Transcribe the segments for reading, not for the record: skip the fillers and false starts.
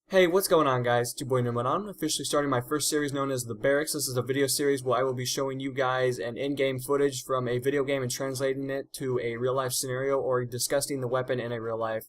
Hey, what's going on, guys? It's your boy Nimon. I'm officially starting my first series known as the Barracks. This is a video series where I will be showing you guys an in-game footage from a video game and translating it to a real-life scenario or discussing the weapon in a real-life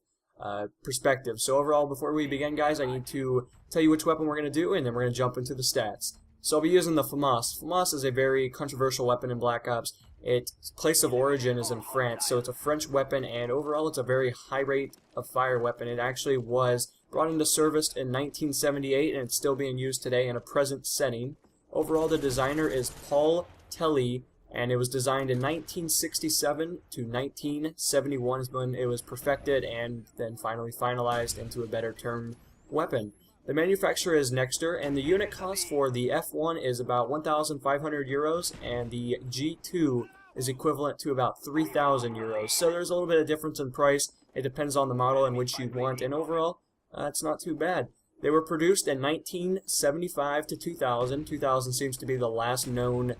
perspective. So overall, before we begin, guys, I need to tell you which weapon we're going to do, and then we're going to jump into the stats. So I'll be using the Famas. Famas is a very controversial weapon in Black Ops. Its place of origin is in France, so it's a French weapon, and overall it's a very high rate of fire weapon. It actually was brought into service in 1978, and it's still being used today in a present setting. Overall, the designer is Paul Telly, and it was designed in 1967 to 1971 is when it was perfected and then finally finalized into a better term weapon. The manufacturer is Nexter, and the unit cost for the F1 is about 1,500 euros, and the G2 is equivalent to about 3,000 euros. So there's a little bit of difference in price. It depends on the model in which you want, and overall, it's not too bad. They were produced in 1975 to 2000. 2000 seems to be the last known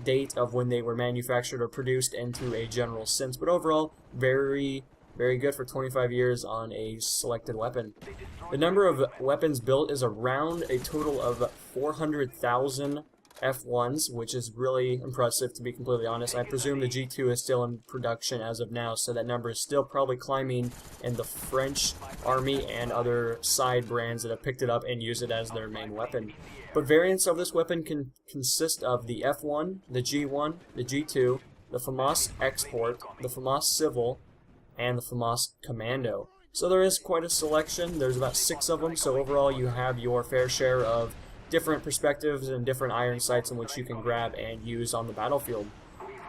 date of when they were manufactured or produced into a general sense, but overall, very good for 25 years on a selected weapon. The number of weapons built is around a total of 400,000 F1s, which is really impressive, to be completely honest. I presume the G2 is still in production as of now, so that number is still probably climbing in the French army and other side brands that have picked it up and use it as their main weapon. But variants of this weapon can consist of the F1, the G1, the G2, the Famas Export, the Famas Civil, and the Famas Commando. So there is quite a selection. There's about 6 of them, so overall you have your fair share of different perspectives and different iron sights in which you can grab and use on the battlefield.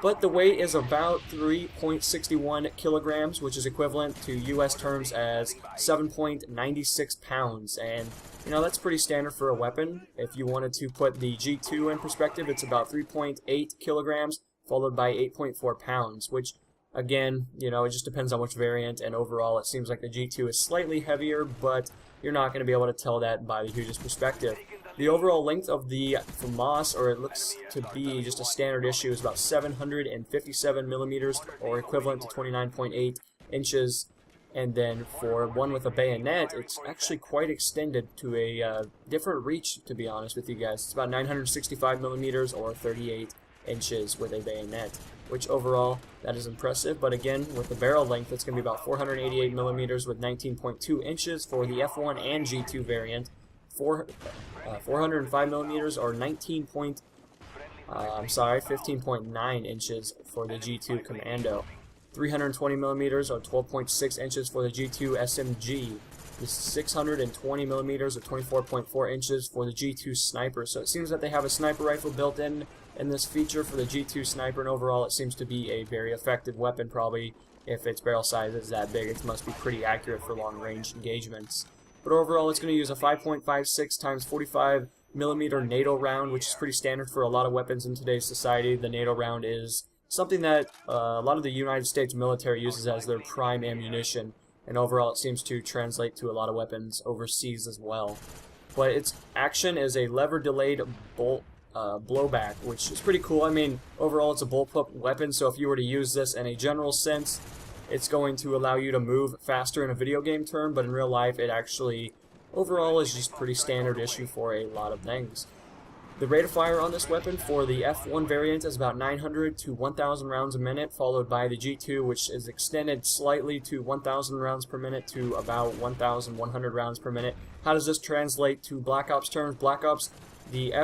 But the weight is about 3.61 kilograms, which is equivalent to US terms as 7.96 pounds. And, you know, that's pretty standard for a weapon. If you wanted to put the G2 in perspective, it's about 3.8 kilograms, followed by 8.4 pounds, which, again, you know, it just depends on which variant, and overall it seems like the G2 is slightly heavier, but you're not going to be able to tell that by the hugest perspective. The overall length of the Famas, or it looks to be just a standard issue, is about 757 millimeters, or equivalent to 29.8 inches. And then for one with a bayonet, it's actually quite extended to a different reach, to be honest with you guys. It's about 965 millimeters, or 38 inches with a bayonet, which overall, that is impressive. But again, with the barrel length, it's going to be about 488 millimeters with 19.2 inches for the F1 and G2 variant. 405 millimeters or 15.9 inches for the G2 Commando. 320 millimeters or 12.6 inches for the G2 SMG. 620 millimeters or 24.4 inches for the G2 Sniper. So it seems that they have a sniper rifle built in this feature for the G2 Sniper, and overall it seems to be a very effective weapon. Probably if its barrel size is that big, it must be pretty accurate for long range engagements. But overall, it's going to use a 5.56 times 45 millimeter NATO round, which is pretty standard for a lot of weapons in today's society. The NATO round is something that a lot of the United States military uses as their prime ammunition, and overall it seems to translate to a lot of weapons overseas as well. But its action is a lever-delayed bolt blowback, which is pretty cool. I mean, overall it's a bullpup weapon, so if you were to use this in a general sense, it's going to allow you to move faster in a video game term, but in real life it actually overall is just pretty standard issue for a lot of things. The rate of fire on this weapon for the F1 variant is about 900 to 1,000 rounds a minute, followed by the G2, which is extended slightly to 1,000 rounds per minute to about 1,100 rounds per minute. How does this translate to Black Ops terms? Black Ops, the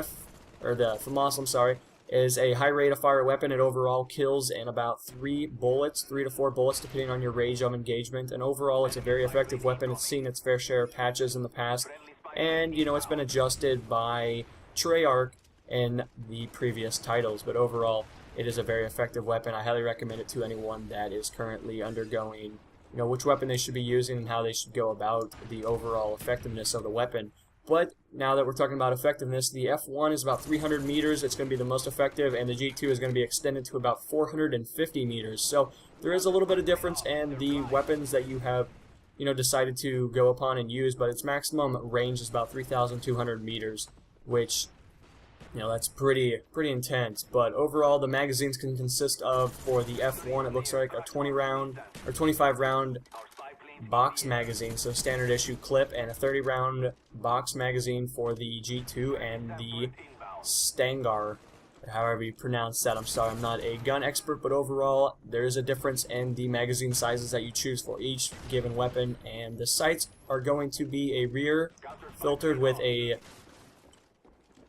Famas, I'm sorry, is a high rate of fire weapon. It overall kills in about 3 to 4 bullets, depending on your range of engagement. And overall, it's a very effective weapon. It's seen its fair share of patches in the past, and you know, it's been adjusted by Treyarch in the previous titles. But overall, it is a very effective weapon. I highly recommend it to anyone that is currently undergoing, you know, which weapon they should be using and how they should go about the overall effectiveness of the weapon. But now that we're talking about effectiveness, the F1 is about 300 meters. It's going to be the most effective, and the G2 is going to be extended to about 450 meters. So there is a little bit of difference in the weapons that you have, you know, decided to go upon and use, but its maximum range is about 3,200 meters, which, you know, that's pretty intense. But overall, the magazines can consist of, for the F1, it looks like a 20 round or 25 round box magazine, so standard issue clip, and a 30-round box magazine for the G2 and the Stangar, or however you pronounce that. I'm sorry, I'm not a gun expert, but overall there is a difference in the magazine sizes that you choose for each given weapon, and the sights are going to be a rear filtered with a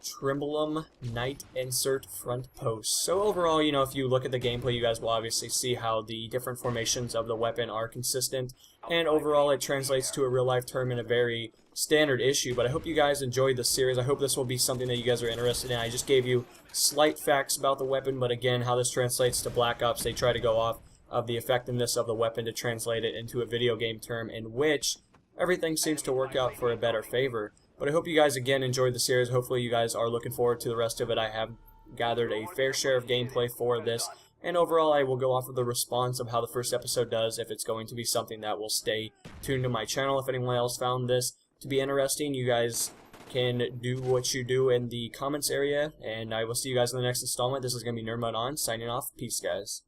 Trimbalum Night Insert front post. So overall, you know, if you look at the gameplay, you guys will obviously see how the different formations of the weapon are consistent, and overall it translates to a real-life term in a very standard issue. But I hope you guys enjoyed the series. I hope this will be something that you guys are interested in. I just gave you slight facts about the weapon, but again, how this translates to Black Ops, they try to go off of the effectiveness of the weapon to translate it into a video game term in which everything seems to work out for a better favor. But I hope you guys again enjoyed the series. Hopefully you guys are looking forward to the rest of it. I have gathered a fair share of gameplay for this, and overall I will go off of the response of how the first episode does, if it's going to be something that will stay tuned to my channel. If anyone else found this to be interesting, you guys can do what you do in the comments area, and I will see you guys in the next installment. This is going to be Nerd Mode On, signing off. Peace, guys.